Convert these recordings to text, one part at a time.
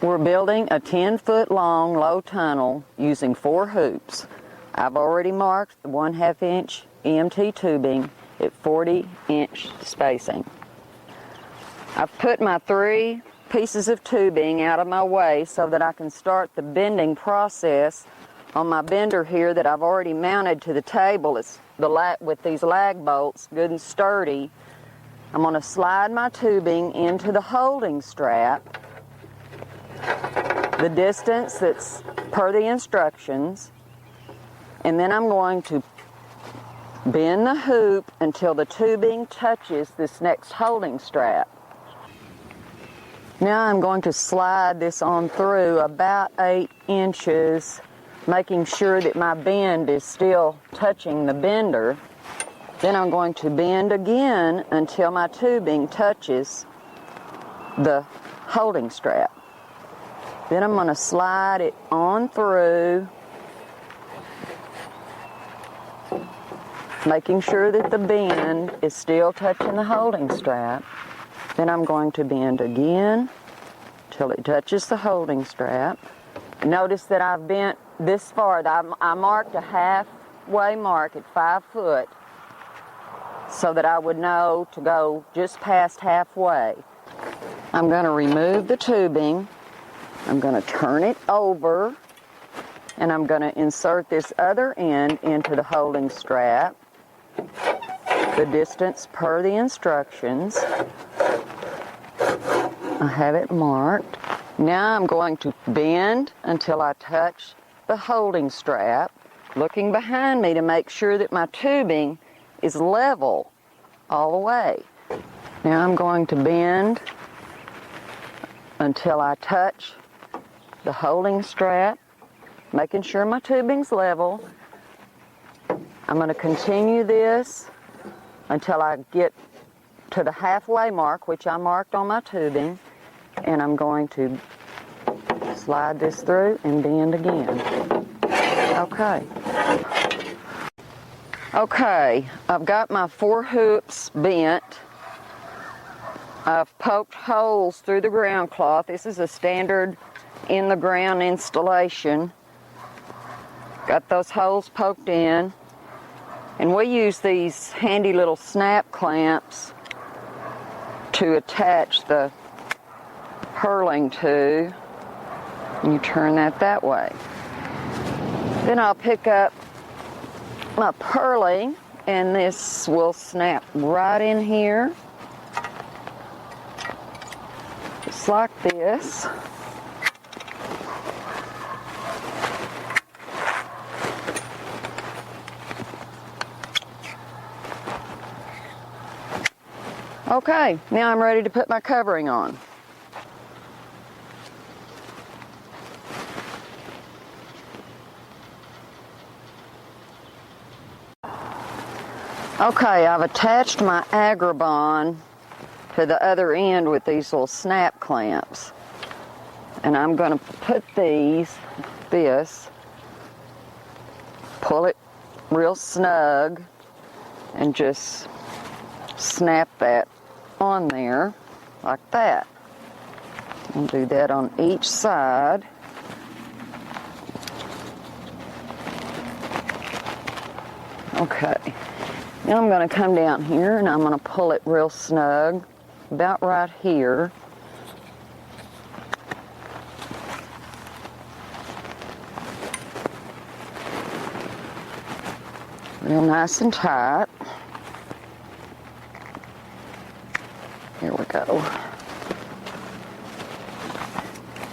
We're building a 10-foot long low tunnel using 4 hoops. I've already marked the 1/2 inch EMT tubing at 40-inch spacing. I've put my 3 pieces of tubing out of my way so that I can start the bending process on my bender here that I've already mounted to the table. It's with these lag bolts, good and sturdy. I'm going to slide my tubing into the holding strap, the distance that's per the instructions, and then I'm going to bend the hoop until the tubing touches this next holding strap. Now I'm going to slide this on through about 8 inches, making sure that my bend is still touching the bender. Then I'm going to bend again until my tubing touches the holding strap. Then I'm going to slide it on through, making sure that the bend is still touching the holding strap. Then I'm going to bend again till it touches the holding strap. Notice that I've bent this far. I marked a halfway mark at 5 foot so that I would know to go just past halfway. I'm going to remove the tubing. I'm going to turn it over, and I'm going to insert this other end into the holding strap, the distance per the instructions. I have it marked. Now I'm going to bend until I touch the holding strap, looking behind me to make sure that my tubing is level all the way. Now I'm going to bend until I touch the holding strap, making sure my tubing's level. I'm going to continue this until I get to the halfway mark, which I marked on my tubing, and I'm going to slide this through and bend again. Okay, I've got my 4 hoops bent. I've poked holes through the ground cloth. This is a standard in the ground installation. Got those holes poked in, and we use these handy little snap clamps to attach the purling to, and you turn that way. Then I'll pick up my purling, and this will snap right in here, just like this. Okay, now I'm ready to put my covering on. Okay, I've attached my agribond to the other end with these little snap clamps. And I'm going to put pull it real snug, and just snap that on there like that. I'll do that on each side. Okay. Now I'm going to come down here and I'm going to pull it real snug, about right here. Real nice and tight. Here we go.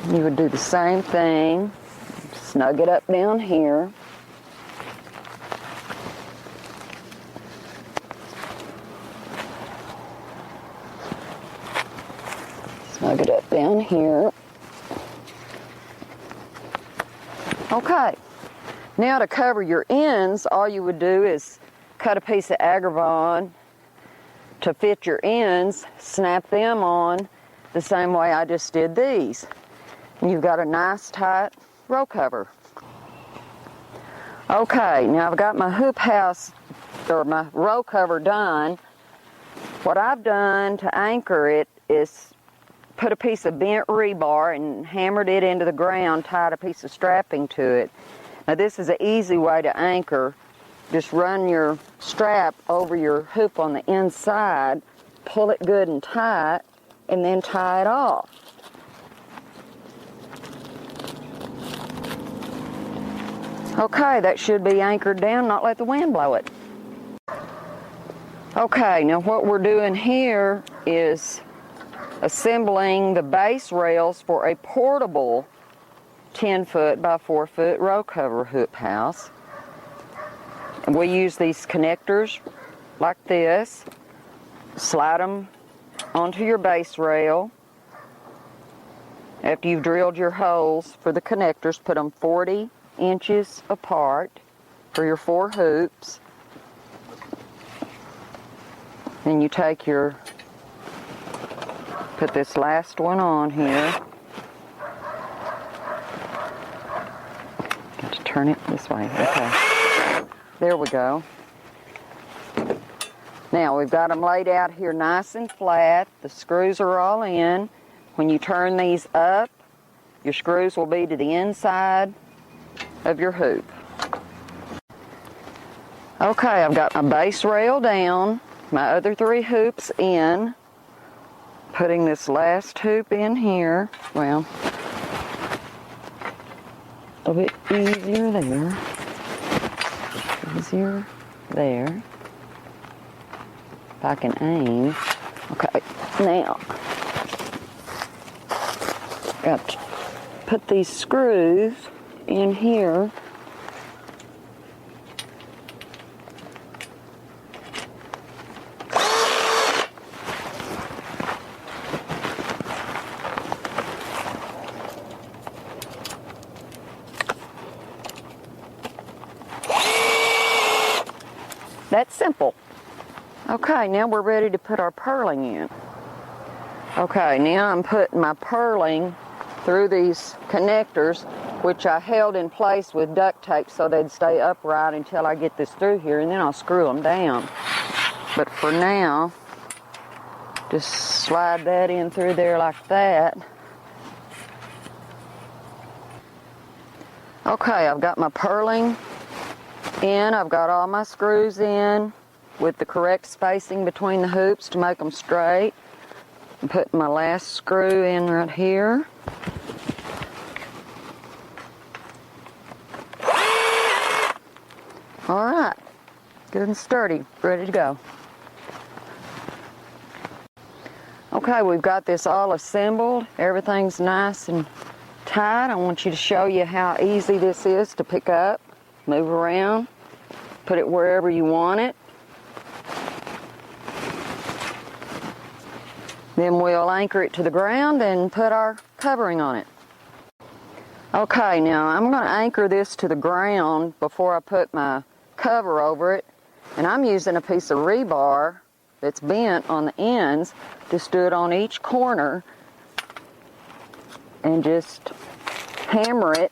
You would do the same thing. Snug it up down here. Snug it up down here. Okay. Now to cover your ends, all you would do is cut a piece of agribond to fit your ends, snap them on the same way I just did these. And you've got a nice tight row cover. Okay, now I've got my hoop house, or my row cover done. What I've done to anchor it is put a piece of bent rebar and hammered it into the ground, tied a piece of strapping to it. Now this is an easy way to anchor. Just run your strap over your hoop on the inside, pull it good and tight, and then tie it off. Okay, that should be anchored down, not let the wind blow it. Okay, now what we're doing here is assembling the base rails for a portable 10-foot by 4-foot row cover hoop house. And we use these connectors like this, slide them onto your base rail. After you've drilled your holes for the connectors, put them 40 inches apart for your 4 hoops. Then you take put this last one on here. Got to turn it this way. Okay. There we go. Now we've got them laid out here nice and flat. The screws are all in. When you turn these up, your screws will be to the inside of your hoop. Okay, I've got my base rail down, my other 3 hoops in, putting this last hoop in here. Well, a bit easier there. Easier there. If I can aim. Okay, now, got to put these screws in here. That's simple. Okay, now we're ready to put our purling in. Okay, now I'm putting my purling through these connectors, which I held in place with duct tape so they'd stay upright until I get this through here, and then I'll screw them down. But for now, just slide that in through there like that. Okay, I've got my purling in. I've got all my screws in with the correct spacing between the hoops to make them straight. I'm putting my last screw in right here. All right, good and sturdy, ready to go. Okay, we've got this all assembled. Everything's nice and tight. I want you to show you how easy this is to pick up, move around, put it wherever you want it. Then we'll anchor it to the ground and put our covering on it. Okay, now I'm going to anchor this to the ground before I put my cover over it. And I'm using a piece of rebar that's bent on the ends. Just do it on each corner and just hammer it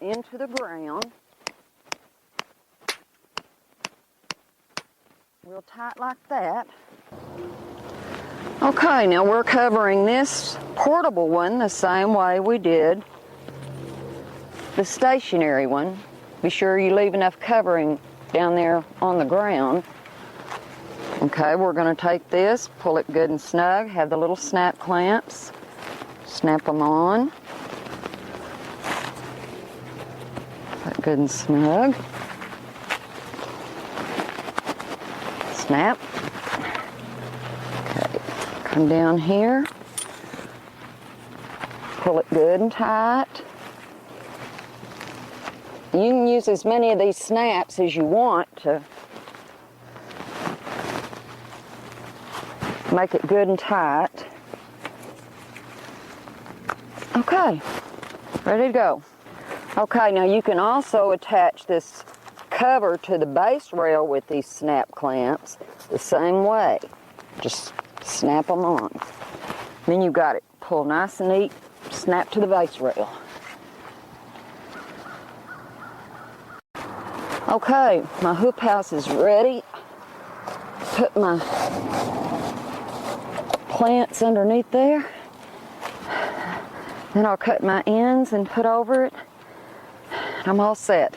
into the ground. Real tight like that. Okay, now we're covering this portable one the same way we did the stationary one. Be sure you leave enough covering down there on the ground. Okay, we're going to take this, pull it good and snug, have the little snap clamps, snap them on. Put good and snug. Snap. Okay, come down here, pull it good and tight. You can use as many of these snaps as you want to make it good and tight. Okay, ready to go. Okay, now you can also attach this cover to the base rail with these snap clamps the same way. Just snap them on. Then you've got it. Pull nice and neat, snap to the base rail. Okay, my hoop house is ready. put my plants underneath there. Then I'll cut my ends and put over it. I'm all set.